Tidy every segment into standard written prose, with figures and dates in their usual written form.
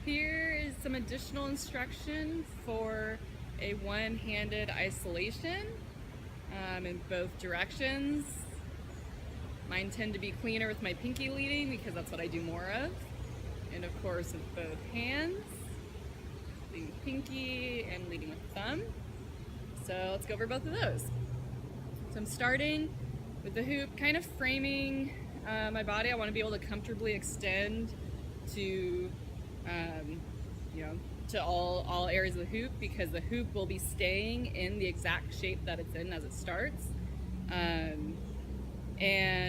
Here is some additional instruction for a one-handed isolation in both directions. Mine tend to be cleaner with my pinky leading because that's what I do more of. And of course with both hands, leading pinky and leading with thumb. So let's go over both of those. So I'm starting with the hoop, kind of framing my body. I want to be able to comfortably extend to, to all areas of the hoop, because the hoop will be staying in the exact shape that it's in as it starts. And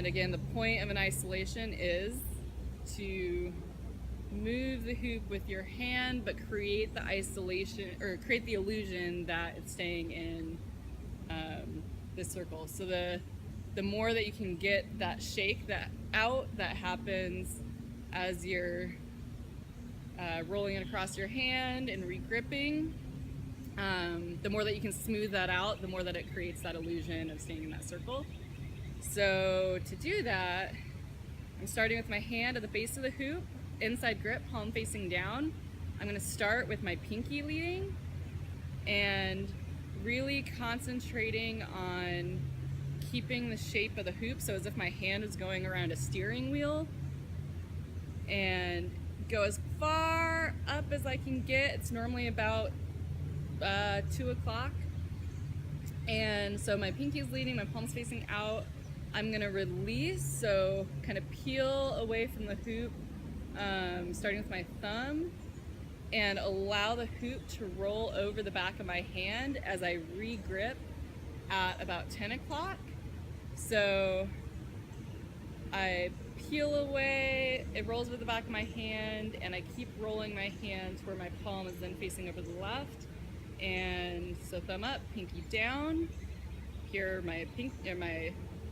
again, the point of an isolation is to move the hoop with your hand, but create the isolation, or create the illusion that it's staying in the circle. So the more that you can get that shake that happens as you're rolling it across your hand and regripping, the more that you can smooth that out, the more that it creates that illusion of staying in that circle. So to do that, I'm starting with my hand at the base of the hoop, inside grip, palm facing down. I'm going to start with my pinky leading and really concentrating on keeping the shape of the hoop, so as if my hand is going around a steering wheel, and go as far up as I can get. It's normally about 2 o'clock. And so my pinky is leading, my palm's facing out. I'm gonna release, so kind of peel away from the hoop, starting with my thumb, and allow the hoop to roll over the back of my hand as I re-grip at about 10 o'clock. So I peel away, it rolls over the back of my hand, and I keep rolling my hand to where my palm is then facing over the left. And so thumb up, pinky down. Here my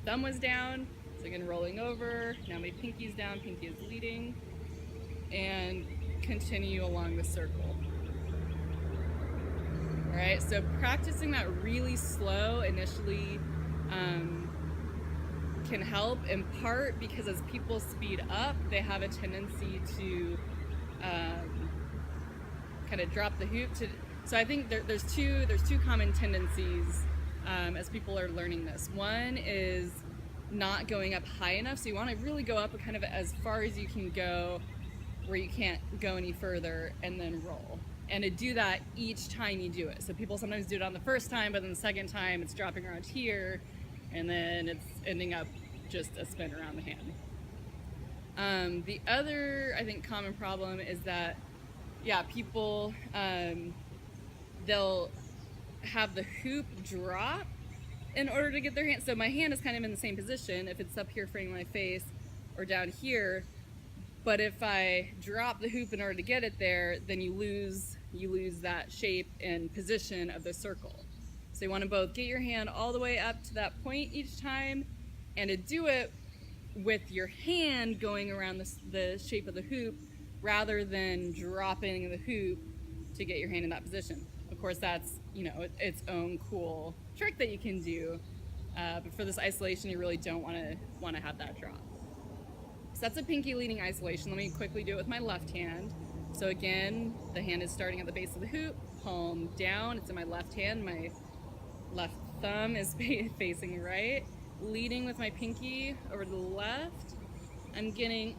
thumb was down, so again rolling over. Now my pinky's down, pinky is leading, and continue along the circle. All right, so practicing that really slow initially can help, in part because as people speed up, they have a tendency to kind of drop the hoop. So I think there's two common tendencies as people are learning this. One is not going up high enough, so you want to really go up kind of as far as you can go, where you can't go any further, and then roll. And to do that each time you do it. So people sometimes do it on the first time, but then the second time it's dropping around here, and then it's ending up just a spin around the hand. The other, I think, common problem is that, people, they'll have the hoop drop in order to get their hand. So my hand is kind of in the same position if it's up here framing my face or down here. But if I drop the hoop in order to get it there, then you lose that shape and position of the circle. So you want to both get your hand all the way up to that point each time, and to do it with your hand going around the shape of the hoop rather than dropping the hoop to get your hand in that position. Of course, that's its own cool trick that you can do, but for this isolation, you really don't want to have that drop. So that's a pinky leading isolation. Let me quickly do it with my left hand. So again, the hand is starting at the base of the hoop, palm down, it's in my left hand, my left thumb is facing right, leading with my pinky over to the left. I'm getting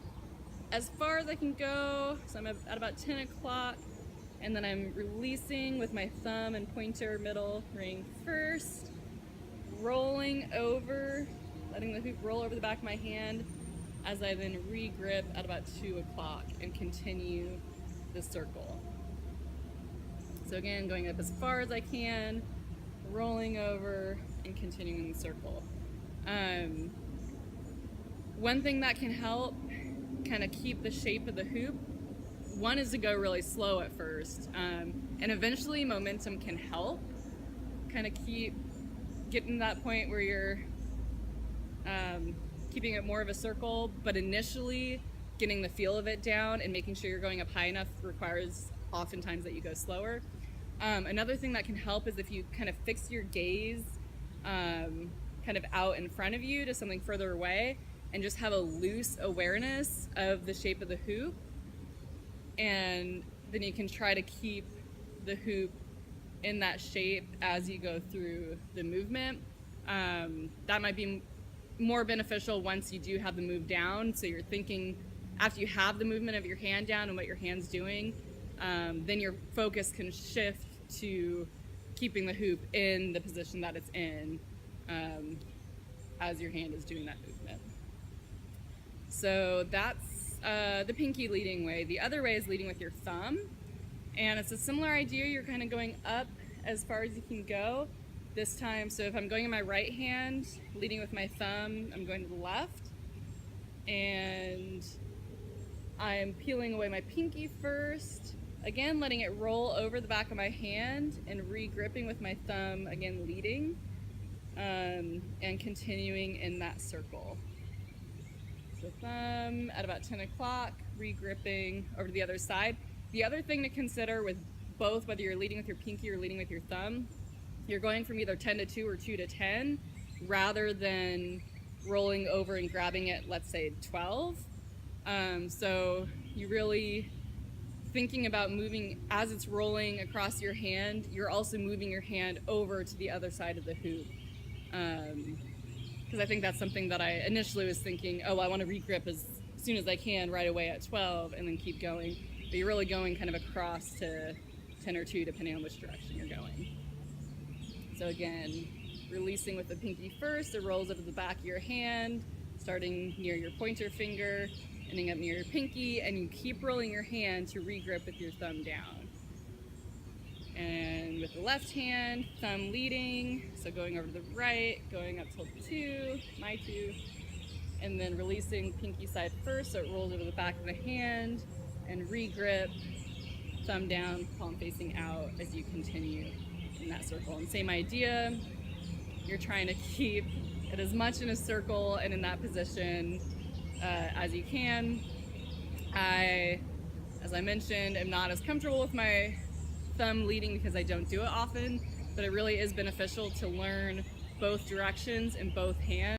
as far as I can go, so I'm at about 10 o'clock, and then I'm releasing with my thumb and pointer middle ring first, rolling over, letting the hoop roll over the back of my hand, as I then re-grip at about 2 o'clock and continue the circle. So again, going up as far as I can, rolling over and continuing the circle. One thing that can help kind of keep the shape of the hoop, one is to go really slow at first, and eventually momentum can help kind of keep getting to that point where you're keeping it more of a circle, but initially getting the feel of it down and making sure you're going up high enough requires oftentimes that you go slower. Another thing that can help is if you kind of fix your gaze kind of out in front of you to something further away, and just have a loose awareness of the shape of the hoop, and then you can try to keep the hoop in that shape as you go through the movement. That might be more beneficial once you do have the move down. So you're thinking after you have the movement of your hand down and what your hand's doing, then your focus can shift to keeping the hoop in the position that it's in as your hand is doing that movement. So that's the pinky leading way. The other way is leading with your thumb. And it's a similar idea. You're kind of going up as far as you can go this time. So if I'm going in my right hand, leading with my thumb, I'm going to the left. And I'm peeling away my pinky first. Again, letting it roll over the back of my hand and re-gripping with my thumb, again leading, and continuing in that circle. So thumb at about 10 o'clock, re-gripping over to the other side. The other thing to consider with both, whether you're leading with your pinky or leading with your thumb, you're going from either 10 to 2 or 2 to 10, rather than rolling over and grabbing it, let's say 12. So you really thinking about moving as it's rolling across your hand, you're also moving your hand over to the other side of the hoop. Because I think that's something that I initially was thinking, oh, I want to re-grip as soon as I can right away at 12 and then keep going. But you're really going kind of across to 10 or 2 depending on which direction you're going. So again, releasing with the pinky first, it rolls over the back of your hand, starting near your pointer finger, ending up near your pinky, and you keep rolling your hand to re-grip with your thumb down. And with the left hand, thumb leading, so going over to the right, going up till 2, my 2, and then releasing pinky side first, so it rolls over the back of the hand, and re-grip, thumb down, palm facing out as you continue in that circle. And same idea, you're trying to keep it as much in a circle and in that position as you can. I, as I mentioned, am not as comfortable with my thumb leading because I don't do it often, but it really is beneficial to learn both directions in both hands.